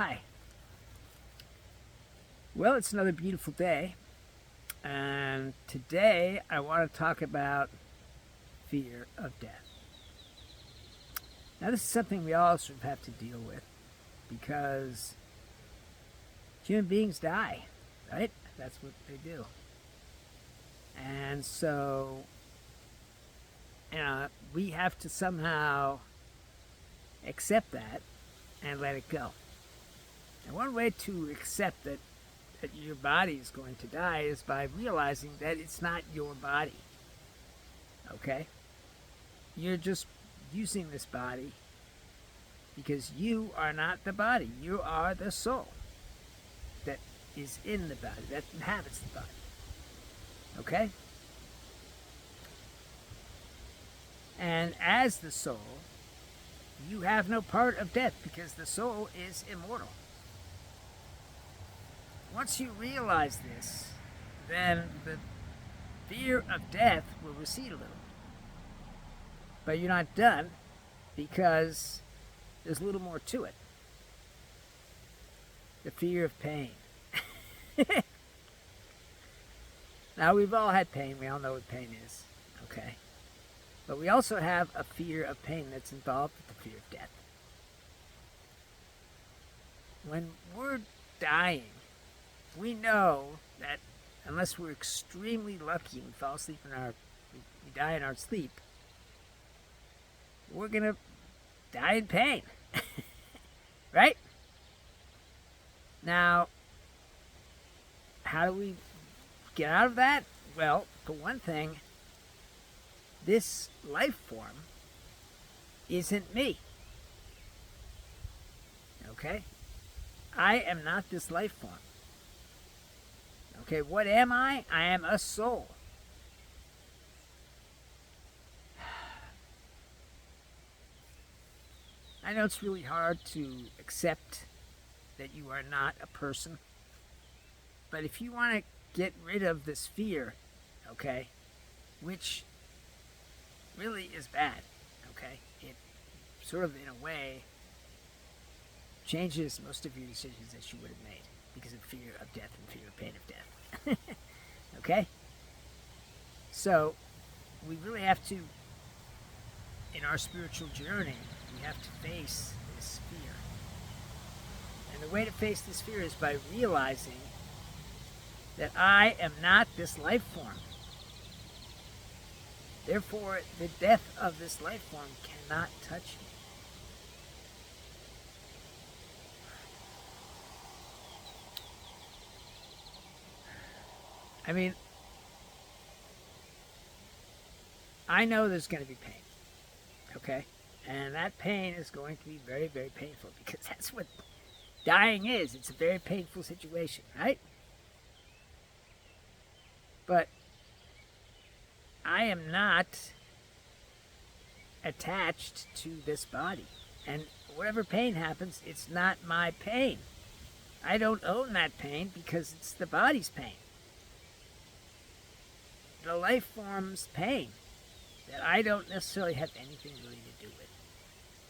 Hi. Well, it's another beautiful day, and today I want to talk about fear of death. Now, this is something we all sort of have to deal with because human beings die, right? That's what they do. And so, we have to somehow accept that and let it go. And one way to accept that your body is going to die is by realizing that it's not your body. Okay? You're just using this body because you are not the body. You are the soul that is in the body, that inhabits the body. Okay? And as the soul, you have no part of death because the soul is immortal. Once you realize this, then the fear of death will recede a little. But you're not done because there's a little more to it. The fear of pain. Now, we've all had pain. We all know what pain is. Okay? But we also have a fear of pain that's involved with the fear of death. When we're dying, we know that unless we're extremely lucky and we fall asleep we die in our sleep, we're gonna die in pain. Right? Now, how do we get out of that? Well, for one thing, this life form isn't me. Okay? I am not this life form. Okay, what am I? I am a soul. I know it's really hard to accept that you are not a person, but if you want to get rid of this fear, okay, which really is bad, okay, it sort of in a way changes most of your decisions that you would have made because of fear of death and fear of pain of death. Okay? So, we really have to, in our spiritual journey, we have to face this fear. And the way to face this fear is by realizing that I am not this life form. Therefore, the death of this life form cannot touch me. I mean, I know there's going to be pain, okay? And that pain is going to be very, very painful because that's what dying is. It's a very painful situation, right? But I am not attached to this body. And whatever pain happens, it's not my pain. I don't own that pain because it's the body's pain. The life form's pain that I don't necessarily have anything really to do with.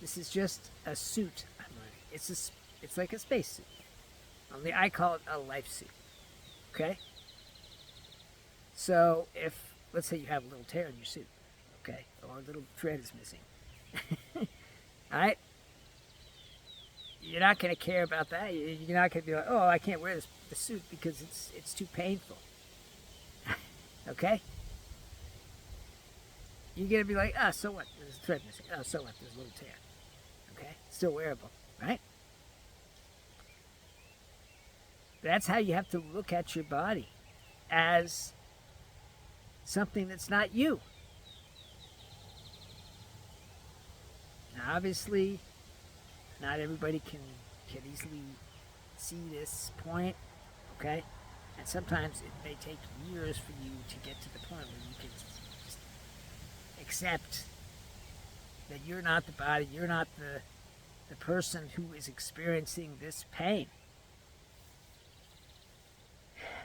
This is just a suit I'm wearing. It's like a spacesuit. Only I call it a life suit. Okay? So if, let's say you have a little tear in your suit, okay, or a little thread is missing, alright? You're not going to care about that. You're not going to be like, oh, I can't wear this suit because it's too painful. Okay? You're going to be like, so what? There's a thread missing. Oh, so what? There's a little tear. Okay? Still wearable, right? That's how you have to look at your body, as something that's not you. Now, obviously, not everybody can easily see this point, okay? And sometimes it may take years for you to get to the point where you can just accept that you're not the body, you're not the person who is experiencing this pain.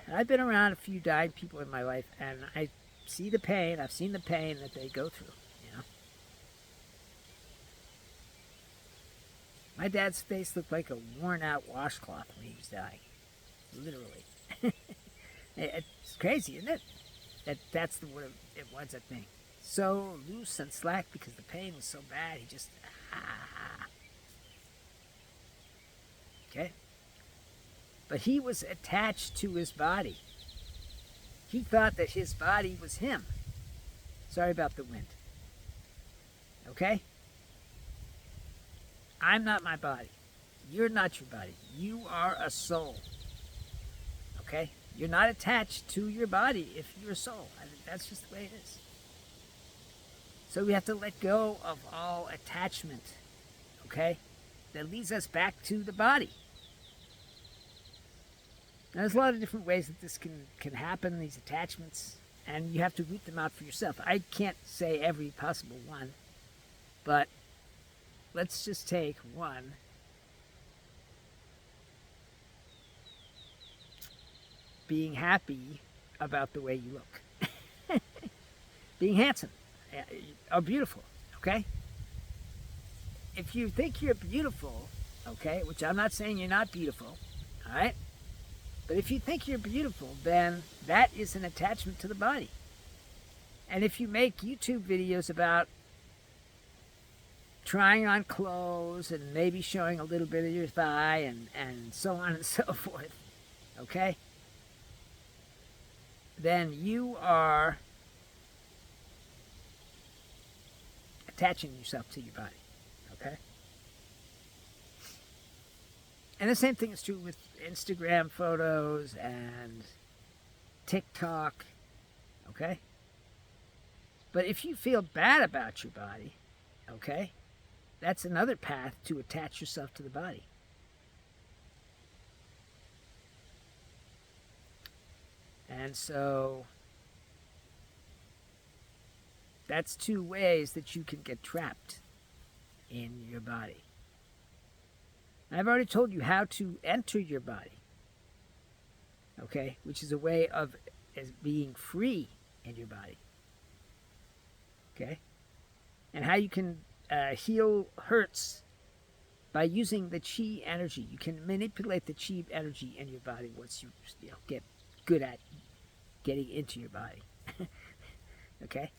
And I've been around a few dying people in my life, and I see the pain, I've seen the pain that they go through, My dad's face looked like a worn-out washcloth when he was dying. Literally. It's crazy, isn't it? That's the word it was, I think. So loose and slack because the pain was so bad, he just... Okay? But he was attached to his body. He thought that his body was him. Sorry about the wind. Okay? I'm not my body. You're not your body. You are a soul. Okay? You're not attached to your body if you're a soul. I think that's just the way it is. So we have to let go of all attachment. Okay? That leads us back to the body. Now, there's a lot of different ways that this can happen, these attachments, and you have to root them out for yourself. I can't say every possible one, but let's just take one. Being happy about the way you look. Being handsome or beautiful, okay? If you think you're beautiful, okay, which I'm not saying you're not beautiful, all right? But if you think you're beautiful, then that is an attachment to the body. And if you make YouTube videos about trying on clothes and maybe showing a little bit of your thigh and so on and so forth, okay? Then you are attaching yourself to your body, okay? And the same thing is true with Instagram photos and TikTok, okay? But if you feel bad about your body, okay, that's another path to attach yourself to the body. And so that's two ways that you can get trapped in your body. I've already told you how to enter your body, okay, which is a way of being free in your body, okay, and how you can heal hurts by using the chi energy. You can manipulate the chi energy in your body once you get good at getting into your body, okay.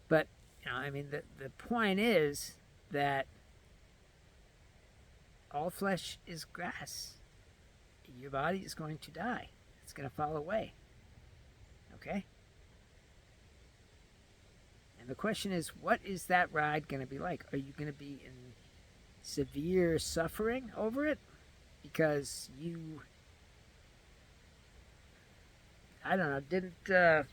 But I mean, the point is that all flesh is grass. Your body is going to die. It's going to fall away. Okay? And the question is, what is that ride going to be like? Are you going to be in severe suffering over it? Because you, I don't know, didn't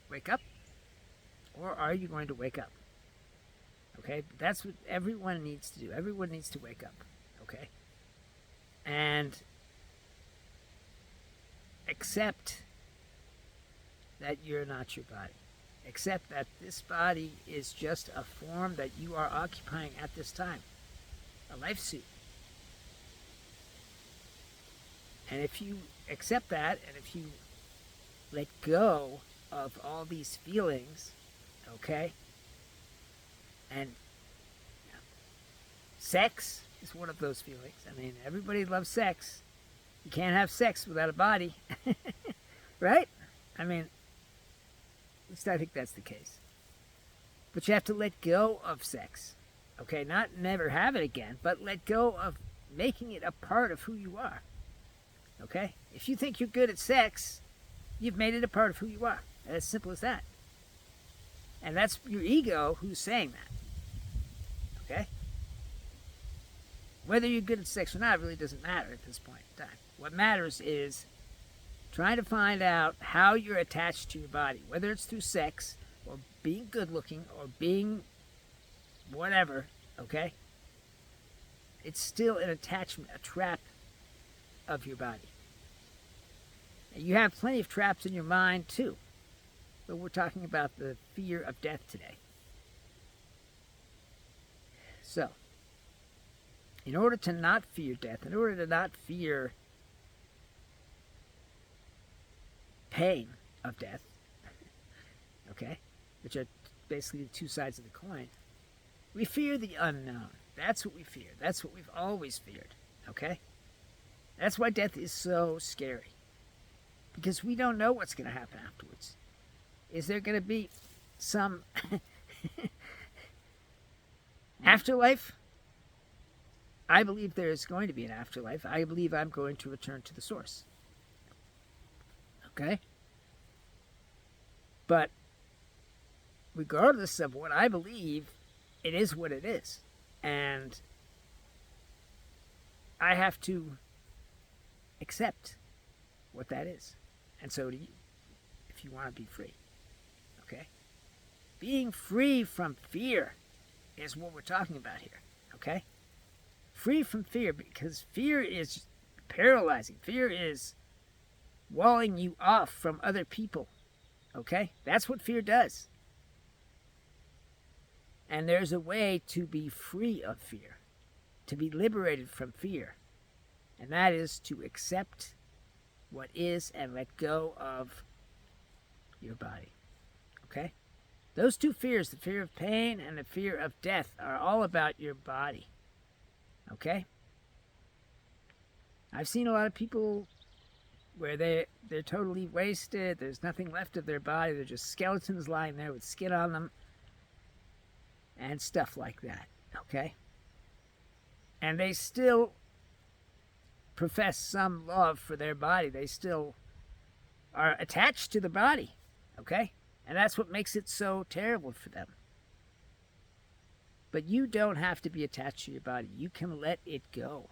wake up? Or are you going to wake up? Okay? That's what everyone needs to do. Everyone needs to wake up. Okay? And accept that you're not your body. Accept that this body is just a form that you are occupying at this time. A life suit. And if you accept that, and if you let go of all these feelings, okay? And sex is one of those feelings. I mean, everybody loves sex. You can't have sex without a body. Right? I mean, at least I think that's the case. But you have to let go of sex. Okay? Not never have it again, but let go of making it a part of who you are. Okay? If you think you're good at sex, you've made it a part of who you are. And as simple as that. And that's your ego who's saying that. Okay? Whether you're good at sex or not really doesn't matter at this point in time. What matters is trying to find out how you're attached to your body, whether it's through sex or being good looking or being whatever, okay? It's still an attachment, a trap of your body. And you have plenty of traps in your mind too. But we're talking about the fear of death today. So, in order to not fear death, in order to not fear pain of death, okay, which are basically the two sides of the coin. We fear the unknown. That's what we fear. That's what we've always feared, okay? That's why death is so scary, because we don't know what's going to happen afterwards. Is there going to be some afterlife? I believe there is going to be an afterlife. I believe I'm going to return to the source. Okay? But regardless of what I believe, it is what it is. And I have to accept what that is. And so do you, if you want to be free. Okay? Being free from fear is what we're talking about here. Okay? Free from fear, because fear is paralyzing. Fear is walling you off from other people. Okay? That's what fear does. And there's a way to be free of fear, to be liberated from fear. And that is to accept what is and let go of your body. Okay? Those two fears, the fear of pain and the fear of death, are all about your body. Okay? I've seen a lot of people where they're totally wasted. There's nothing left of their body. They're just skeletons lying there with skin on them and stuff like that. Okay? And they still profess some love for their body. They still are attached to the body. Okay? And that's what makes it so terrible for them. But you don't have to be attached to your body. You can let it go.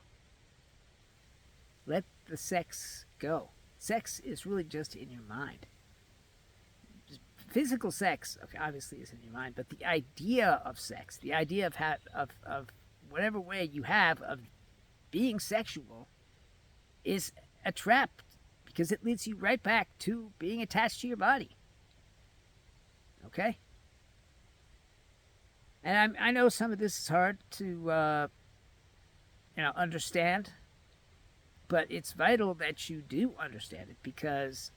Let the sex go. Sex is really just in your mind. Physical sex, okay, obviously, is in your mind, but the idea of sex, the idea of whatever way you have of being sexual, is a trap, because it leads you right back to being attached to your body. Okay? And I know some of this is hard to understand, but it's vital that you do understand it, because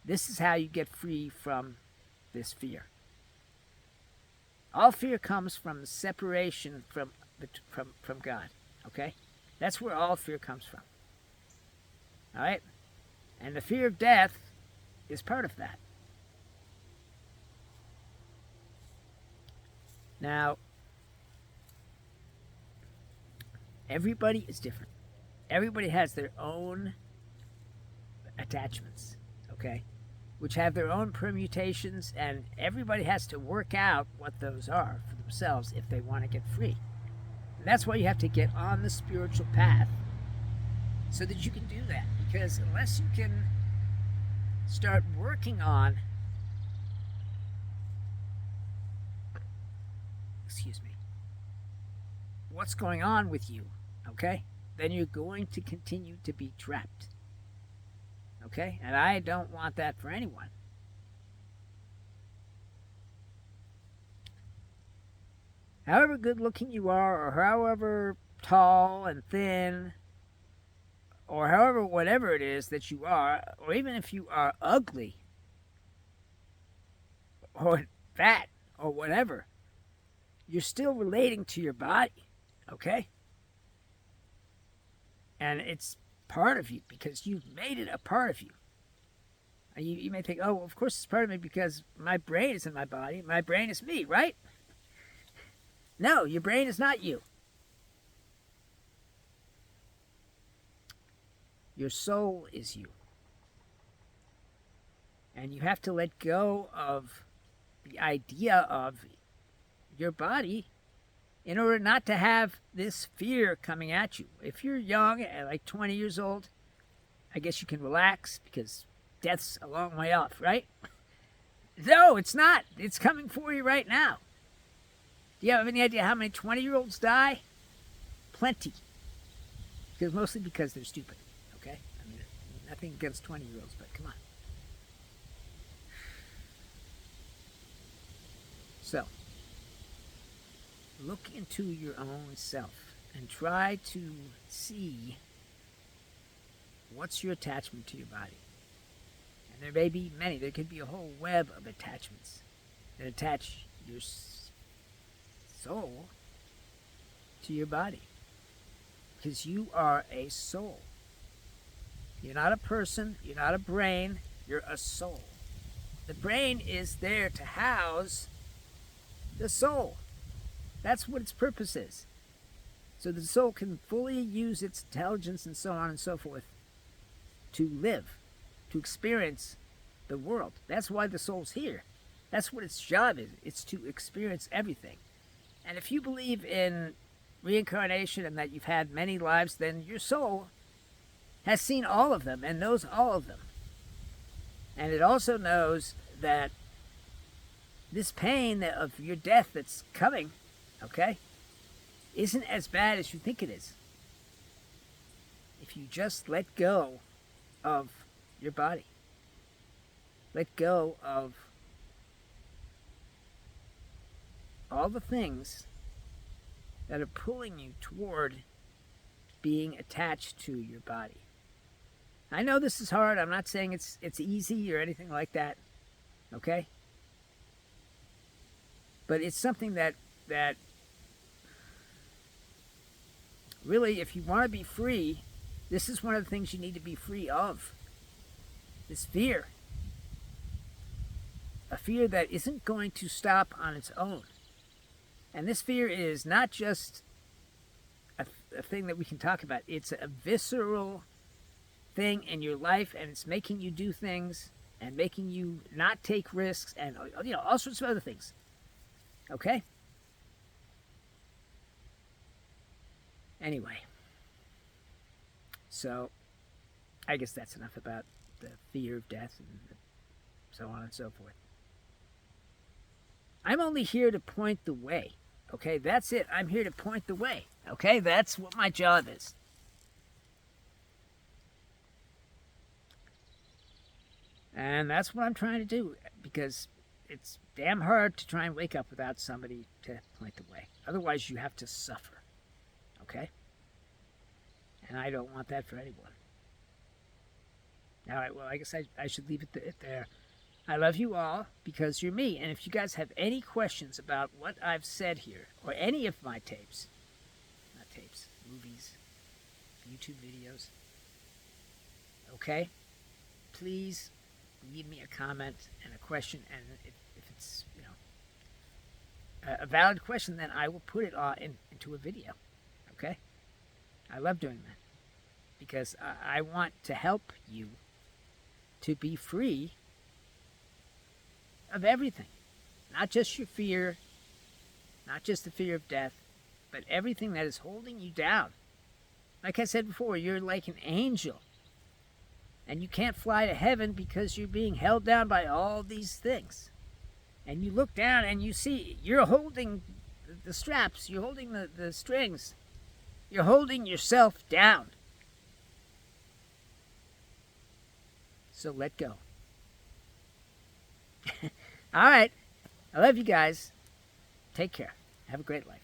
this is how you get free from this fear. All fear comes from the separation from God. Okay? That's where all fear comes from. All right? And the fear of death is part of that. Now, everybody is different. Everybody has their own attachments, okay, which have their own permutations, and everybody has to work out what those are for themselves if they want to get free. And that's why you have to get on the spiritual path, so that you can do that. Because unless you can start working on, what's going on with you, okay, then you're going to continue to be trapped. Okay? And I don't want that for anyone. However good looking you are, or however tall and thin, or however whatever it is that you are, or even if you are ugly, or fat, or whatever, you're still relating to your body. Okay? And it's part of you, because you've made it a part of you. And you may think, oh, well, of course it's part of me because my brain is in my body. My brain is me, right? No, your brain is not you. Your soul is you. And you have to let go of the idea of your body in order not to have this fear coming at you. If you're young, at like 20 years old, I guess you can relax, because death's a long way off, right? No, it's not. It's coming for you right now. Do you have any idea how many 20-year-olds die? Plenty. Mostly because they're stupid, okay? I mean, nothing against 20-year-olds, but come on. So, look into your own self and try to see what's your attachment to your body. And there may be many. There could be a whole web of attachments. and attach your soul to your body. Because you are a soul. You're not a person, you're not a brain, you're a soul. The brain is there to house the soul. That's what its purpose is. So the soul can fully use its intelligence and so on and so forth to live, to experience the world. That's why the soul's here. That's what its job is. It's to experience everything. And if you believe in reincarnation and that you've had many lives, then your soul has seen all of them and knows all of them. And it also knows that this pain of your death that's coming, okay, isn't as bad as you think it is. If you just let go of your body, let go of all the things that are pulling you toward being attached to your body. I know this is hard. I'm not saying it's easy or anything like that, okay? But it's something that really, if you want to be free, this is one of the things you need to be free of. This fear. A fear that isn't going to stop on its own. And this fear is not just a thing that we can talk about. It's a visceral thing in your life, and it's making you do things and making you not take risks and, you know, all sorts of other things. Okay? Anyway. So, I guess that's enough about the fear of death and so on and so forth. I'm only here to point the way. Okay, that's it. I'm here to point the way. Okay, that's what my job is. And that's what I'm trying to do, because it's damn hard to try and wake up without somebody to point the way. Otherwise, you have to suffer. Okay? And I don't want that for anyone. All right, well, I guess I should leave it there. I love you all because you're me. And if you guys have any questions about what I've said here, or any of my tapes, not tapes, movies, YouTube videos, okay, please leave me a comment and a question. And if it's, you know, a valid question, then I will put it into a video. Okay? I love doing that because I want to help you to be free of everything. Not just your fear, not just the fear of death, but everything that is holding you down. Like I said before, you're like an angel. And you can't fly to heaven because you're being held down by all these things. And you look down and you see you're holding the straps, you're holding the strings. You're holding yourself down. So let go. All right. I love you guys. Take care. Have a great life.